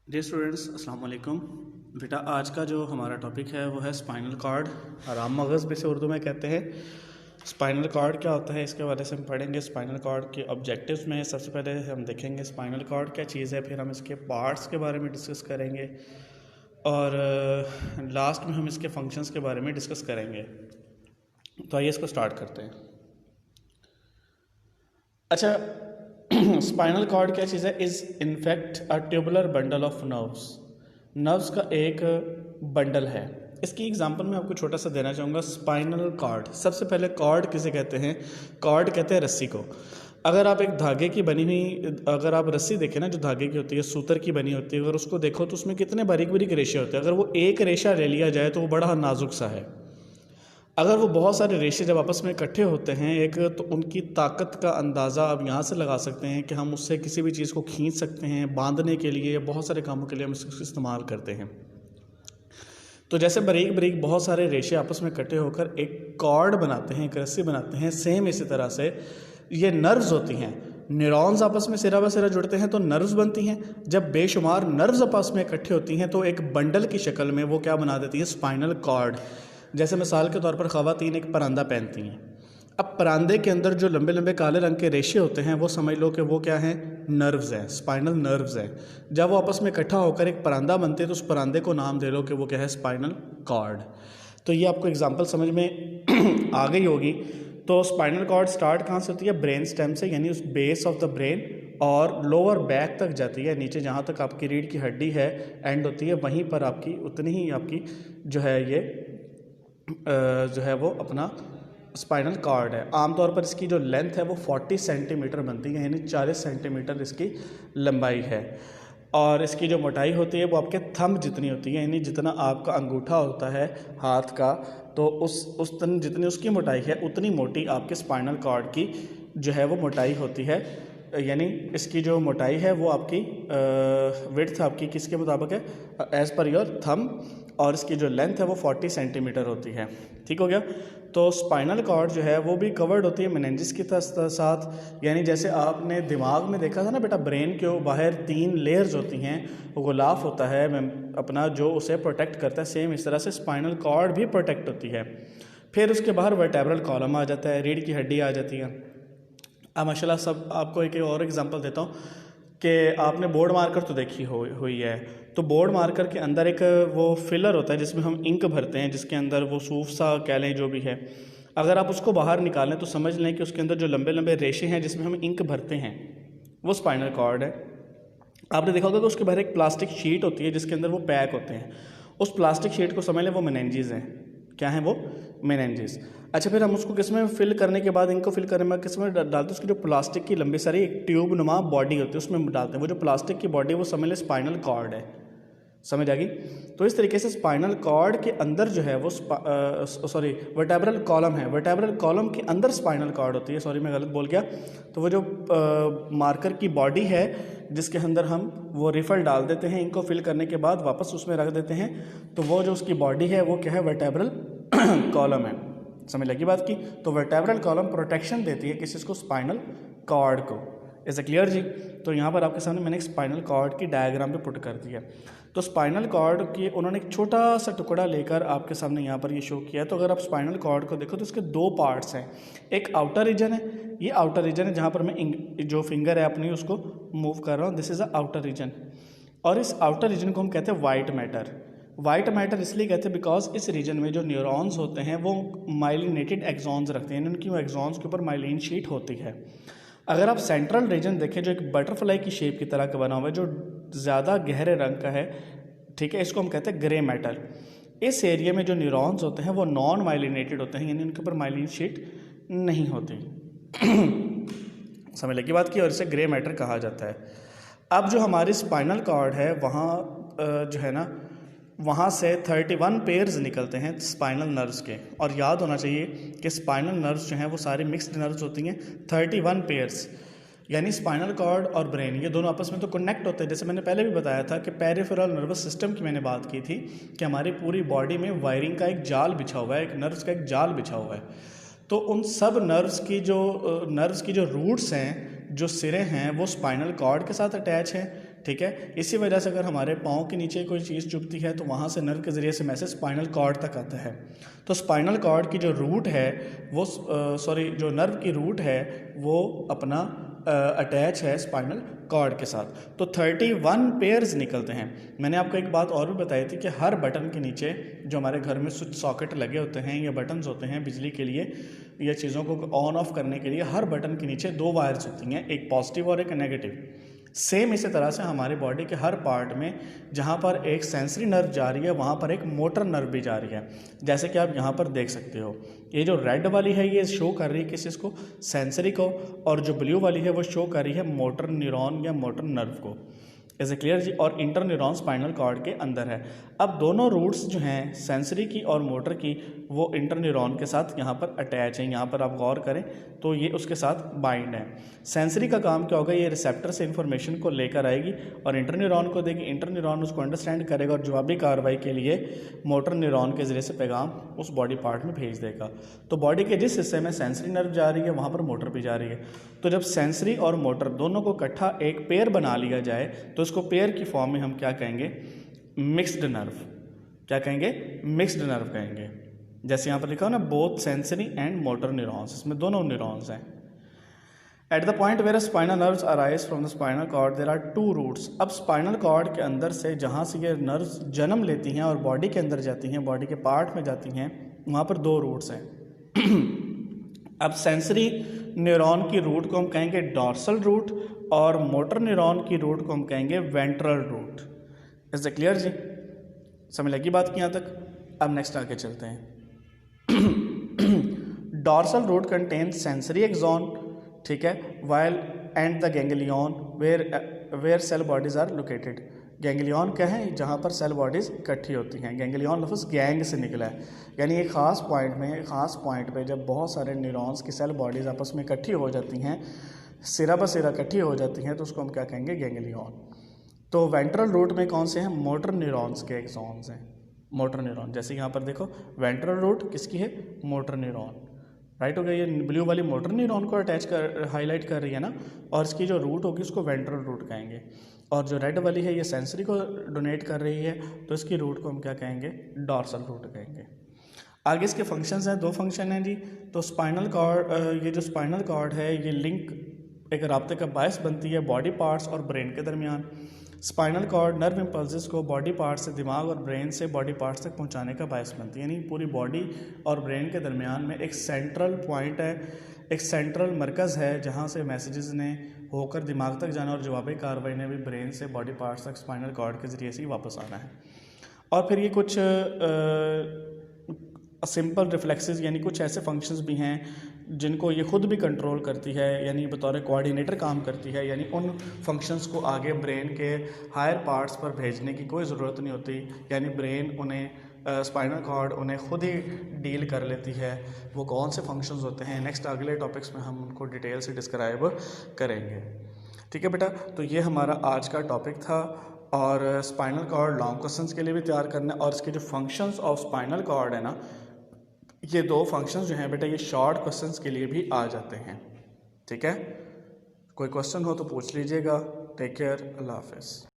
Dear students अस्सलाम वालेकुम। बेटा आज का जो हमारा टॉपिक है वो है स्पाइनल कॉर्ड, आराम मगज़ जिसे उर्दू में कहते हैं। स्पाइनल कॉर्ड क्या होता है इसके बारे से हम पढ़ेंगे। स्पाइनल कॉर्ड के ऑब्जेक्टिव्स में सबसे पहले हम देखेंगे स्पाइनल कॉर्ड क्या चीज़ है, फिर हम इसके पार्ट्स के बारे में डिस्कस करेंगे और लास्ट में हम इसके फंक्शंस के बारे में डिस्कस करेंगे। तो आइए इसको स्टार्ट करते हैं। अच्छा, स्पाइनल कॉर्ड क्या चीज़ है? Is in fact a tubular bundle of nerves का एक बंडल है। इसकी एग्जांपल मैं आपको छोटा सा देना चाहूँगा। स्पाइनल कॉर्ड, सबसे पहले कॉर्ड किसे कहते हैं? कॉर्ड कहते हैं रस्सी को। अगर आप एक धागे की बनी हुई, अगर आप रस्सी देखें ना, जो धागे की होती है, सूतर की बनी होती है, अगर उसको देखो तो उसमें कितने बारीक बारीक रेशे होते हैं। अगर वो एक रेशा ले लिया जाए तो वो बड़ा नाजुक सा है। अगर वो बहुत सारे रेशे जब आपस में इकट्ठे होते हैं एक, तो उनकी ताकत का अंदाज़ा आप यहाँ से लगा सकते हैं कि हम उससे किसी भी चीज़ को खींच सकते हैं बांधने के लिए, या बहुत सारे कामों के लिए हम इसको इस्तेमाल करते हैं। तो जैसे बारीक बारीक बहुत सारे रेशे आपस में इकट्ठे होकर एक कॉर्ड बनाते हैं, एक रस्सी बनाते हैं, सेम इसी तरह से ये नर्व्स होती हैं। न्यूरॉन्स आपस में सिरा ब सिरा जुड़ते हैं तो नर्व्स बनती हैं। जब बेशुमार नर्व्स आपस में इकट्ठे होती हैं तो एक बंडल की शक्ल में वो क्या बना देती है? Spinal cord. जैसे मिसाल के तौर पर ख़वातीन एक परांदा पहनती हैं। अब परांदे के अंदर जो लंबे लंबे काले रंग के रेशे होते हैं वो समझ लो कि वो क्या हैं? नर्व्स हैं, स्पाइनल नर्व्स हैं। जब वो आपस में इकट्ठा होकर एक परांदा बनते हैं तो उस परांदे को नाम दे लो कि वो क्या है? Spinal cord. तो ये आपको एग्जांपल समझ में आ गई होगी। तो स्पाइनल कॉर्ड स्टार्ट कहाँ से होती है? ब्रेन स्टेम से, यानी उस बेस ऑफ द ब्रेन, और लोअर बैक तक जाती है। नीचे जहाँ तक आपकी रीढ़ की हड्डी है एंड होती है, वहीं पर आपकी उतनी ही आपकी जो है ये जो है वो अपना स्पाइनल कॉर्ड है। आमतौर पर इसकी जो लेंथ है वो 40 सेंटीमीटर बनती है, यानी 40 सेंटीमीटर इसकी लंबाई है। और इसकी जो मोटाई होती है वो आपके थंब जितनी होती है, यानी जितना आपका अंगूठा होता है हाथ का, तो जितनी उसकी मोटाई है उतनी मोटी आपके स्पाइनल कॉर्ड की जो है वो मोटाई होती है। यानी इसकी जो मोटाई है वो आपकी विड्थ आपकी किसके मुताबिक है? As per your thumb. और इसकी जो लेंथ है वो 40 सेंटीमीटर होती है। ठीक हो गया। तो स्पाइनल कॉर्ड जो है वो भी कवर्ड होती है मेनिंजेस के साथ। यानी जैसे आपने दिमाग में देखा था ना बेटा, ब्रेन के बाहर 3 लेयर्स होती हैं, वो गुलाफ होता है अपना जो उसे प्रोटेक्ट करता है, सेम इस तरह से स्पाइनल कॉर्ड भी प्रोटेक्ट होती है। फिर उसके बाहर वर्टेब्रल कॉलम आ जाता है, रीढ़ की हड्डी आ जाती है। अब माशाल्लाह सब आपको एक और एग्जांपल देता हूँ कि आपने बोर्ड मार्कर तो देखी हुई है। तो बोर्ड मार्कर के अंदर एक वो फिलर होता है जिसमें हम इंक भरते हैं, जिसके अंदर वो सूफ सा कह लें जो भी है। अगर आप उसको बाहर निकालें तो समझ लें कि उसके अंदर जो लंबे लंबे रेशे हैं जिसमें हम इंक भरते हैं वो स्पाइनल कॉर्ड है। आपने देखा होगा कि उसके बाहर एक प्लास्टिक शीट होती है जिसके अंदर वो पैक होते हैं। उस प्लास्टिक शीट को समझ लें वो मेनिंजेस हैं। क्या है वो? मेनिंजेस। अच्छा, फिर हम उसको किस में फिल करने के बाद, इनको फिल करने में किस में डालते हैं? उसकी जो प्लास्टिक की लंबी सारी एक ट्यूब नुमा बॉडी होती है उसमें डालते हैं। वो जो प्लास्टिक की बॉडी वो समझ लें स्पाइनल कॉर्ड है। समझ आ गई? तो इस तरीके से स्पाइनल कॉर्ड के अंदर जो है वो वर्टेब्रल कॉलम है। वर्टेब्रल कॉलम के अंदर स्पाइनल कॉर्ड होती है। सॉरी मैं गलत बोल गया। तो वो जो मार्कर की बॉडी है जिसके अंदर हम वो रिफल डाल देते हैं, इनको फिल करने के बाद वापस उसमें रख देते हैं, तो वो जो उसकी बॉडी है वो क्या है? वर्टेब्रल कॉलम है। समझ लगी बात की? तो वर्टेब्रल कॉलम प्रोटेक्शन देती है किस को? स्पाइनल कॉर्ड को। इज ए क्लियर जी? तो यहाँ पर आपके सामने मैंने एक स्पाइनल कॉर्ड की डायग्राम पे पुट कर दिया। तो स्पाइनल कॉर्ड की उन्होंने एक छोटा सा टुकड़ा लेकर आपके सामने यहाँ पर ये शो किया है। तो अगर आप स्पाइनल कॉर्ड को देखो तो इसके 2 पार्ट्स हैं। एक आउटर रीजन है, ये आउटर रीजन है जहाँ पर मैं जो फिंगर है अपनी उसको मूव कर रहा हूँ, this is a outer region. और इस आउटर रीजन को हम कहते हैं वाइट मैटर। वाइट मैटर इसलिए कहते हैं बिकॉज इस रीजन में जो न्यूरॉन्स होते हैं वो माइलिनेटेड एक्सॉन्स रखते हैं, उनकी वो एक्सॉन्स के ऊपर माइलिन शीट होती है। अगर आप सेंट्रल रीजन देखें जो एक बटरफ्लाई की शेप की तरह का बना हुआ है, जो ज़्यादा गहरे रंग का है, ठीक है, इसको हम कहते हैं ग्रे मैटर। इस एरिया में जो न्यूरॉन्स होते हैं वो नॉन माइलिनेटेड होते हैं, यानी उनके ऊपर माइलिन शीट नहीं होती। समझ लगी बात की? और इसे ग्रे मैटर कहा जाता है। अब जो हमारी स्पाइनल कॉर्ड है वहाँ जो है ना, वहाँ से 31 पेयर्स निकलते हैं स्पाइनल नर्व्स के। और याद होना चाहिए कि स्पाइनल नर्व्स जो हैं वो सारी मिक्स्ड नर्व्स होती हैं। 31 पेयर्स, यानी स्पाइनल कॉर्ड और ब्रेन ये दोनों आपस में तो कनेक्ट होते हैं। जैसे मैंने पहले भी बताया था कि पेरिफेरल नर्वस सिस्टम की मैंने बात की थी कि हमारी पूरी बॉडी में वायरिंग का एक जाल बिछा हुआ है, एक नर्व्स का एक जाल बिछा हुआ है। तो उन सब नर्व्स की जो रूट्स हैं, जो सिरे हैं, वो स्पाइनल कॉर्ड के साथ अटैच हैं। ठीक है। इसी वजह से अगर हमारे पाँव के नीचे कोई चीज़ चुभती है तो वहाँ से नर्व के ज़रिए से मैसेज स्पाइनल कॉर्ड तक आता है। तो स्पाइनल कॉर्ड की जो रूट है वो जो नर्व की रूट है वो अपना अटैच है स्पाइनल कॉर्ड के साथ। तो 31 पेयर्स निकलते हैं। मैंने आपको एक बात और भी बताई थी कि हर बटन के नीचे जो हमारे घर में स्विच सॉकेट लगे होते हैं या बटन्स होते हैं बिजली के लिए या चीज़ों को ऑन ऑफ करने के लिए, हर बटन के नीचे 2 वायर्स होती हैं, एक पॉजिटिव और एक नेगेटिव। सेम इसी तरह से हमारी बॉडी के हर पार्ट में जहाँ पर एक सेंसरी नर्व जा रही है वहाँ पर एक मोटर नर्व भी जा रही है, जैसे कि आप यहाँ पर देख सकते हो। ये जो रेड वाली है ये शो कर रही है किस चीज़ को, सेंसरी को, और जो ब्लू वाली है वो शो कर रही है मोटर न्यूरॉन या मोटर नर्व को। इज ए क्लियर जी। और इंटर न्यूरॉन स्पाइनल कॉर्ड के अंदर है। अब दोनों रूट्स जो हैं सेंसरी की और मोटर की वो इंटर न्यूरॉन के साथ यहाँ पर अटैच हैं। यहाँ पर आप गौर करें तो ये उसके साथ बाइंड है। सेंसरी का काम क्या होगा, ये रिसेप्टर से इन्फॉर्मेशन को लेकर आएगी और इंटर न्यूरॉन को देगी। इंटर न्यूरॉन उसको अंडरस्टैंड करेगा और जवाबी कार्रवाई के लिए मोटर न्यूरॉन के ज़रिए से पैगाम उस बॉडी पार्ट में भेज देगा। तो बॉडी के जिस हिस्से में सेंसरी नर्व जा रही है वहाँ पर मोटर भी जा रही है। तो जब सेंसरी और मोटर दोनों को इकट्ठा एक पेयर बना लिया जाए तो इसको पेयर की फॉर्म में हम क्या कहेंगे, मिक्स्ड नर्व। क्या कहेंगे, मिक्स्ड नर्व कहेंगे। जैसे यहाँ पर लिखा हो ना, both sensory and motor neurons, इसमें दोनों न्यूरॉन्स हैं। At the point where spinal nerves arise from the spinal cord there are 2 roots. अब स्पाइनल कॉर्ड के अंदर से जहाँ से ये नर्व्स जन्म लेती हैं और बॉडी के अंदर जाती हैं, बॉडी के पार्ट में जाती हैं, वहाँ पर 2 रूट्स हैं। अब सेंसरी न्यूरॉन की रूट को हम कहेंगे डॉर्सल रूट और मोटर न्यूरॉन की रूट को हम कहेंगे ventral root. Is it clear जी? समझ लगी बात की यहाँ तक? अब नेक्स्ट आगे चलते हैं। Dorsal root contains sensory axon, ठीक है, while and the ganglion where cell bodies are located. Ganglion क्या है, जहाँ पर सेल बॉडीज़ इकट्ठी होती हैं। गैंग्लियन लफ्ज़ गैंग से निकला है, यानी एक ख़ास पॉइंट पे जब बहुत सारे न्यूरॉन्स की सेल बॉडीज़ आपस में इकट्ठी हो जाती हैं, सिरा ब सिरा इकट्ठी हो जाती हैं, तो उसको हम क्या कहेंगे, गैंग्लियन। तो वेंट्रल रूट में कौन से हैं, मोटर न्यूरॉन्स के एक्सॉन्स हैं। मोटर न्यूरॉन, जैसे यहाँ पर देखो वेंट्रल रूट किसकी है, मोटर न्यूरॉन, राइट हो गया। ये ब्लू वाली मोटर न्यूरॉन को हाईलाइट कर रही है ना, और इसकी जो रूट होगी उसको वेंट्रल रूट कहेंगे। और जो रेड वाली है ये सेंसरी को डोनेट कर रही है, तो इसकी रूट को हम क्या कहेंगे, डॉर्सल रूट कहेंगे। आगे इसके फंक्शंस हैं, 2 फंक्शन हैं जी। तो स्पाइनल कॉर्ड, ये जो स्पाइनल कॉर्ड है ये लिंक, एक राब्ते का बायस बनती है बॉडी पार्ट्स और ब्रेन के दरमियान। स्पाइनल कॉर्ड नर्व इम्पल्सेस को बॉडी पार्ट से दिमाग और ब्रेन से बॉडी पार्ट्स तक पहुंचाने का बायस बनती है। यानी पूरी बॉडी और ब्रेन के दरमियान में एक सेंट्रल पॉइंट है, एक सेंट्रल मरकज़ है जहां से मैसेजेस ने होकर दिमाग तक जाना और जवाबी कार्रवाई ने भी ब्रेन से बॉडी पार्ट्स तक स्पाइनल कॉर्ड के ज़रिए से ही वापस आना है। और फिर ये कुछ सिंपल रिफ्लेक्सेस यानी कुछ ऐसे फंक्शंस भी हैं जिनको ये खुद भी कंट्रोल करती है, यानी बतौर कोऑर्डिनेटर काम करती है। यानी उन फंक्शंस को आगे ब्रेन के हायर पार्ट्स पर भेजने की कोई ज़रूरत नहीं होती, यानी ब्रेन उन्हें स्पाइनल कॉर्ड उन्हें खुद ही डील कर लेती है। वो कौन से फंक्शंस होते हैं नेक्स्ट अगले टॉपिक्स में हम उनको डिटेल से डिस्क्राइब करेंगे। ठीक है बेटा, तो ये हमारा आज का टॉपिक था। और स्पाइनल कॉर्ड लॉन्ग क्वेश्चंस के लिए भी तैयार करना है, और इसके जो फंक्शंस ऑफ स्पाइनल कॉर्ड है ना, ये 2 फंक्शंस जो हैं बेटा ये शॉर्ट क्वेश्चंस के लिए भी आ जाते हैं। ठीक है, कोई क्वेश्चन हो तो पूछ लीजिएगा। टेक केयर, अल्लाह हाफिज़।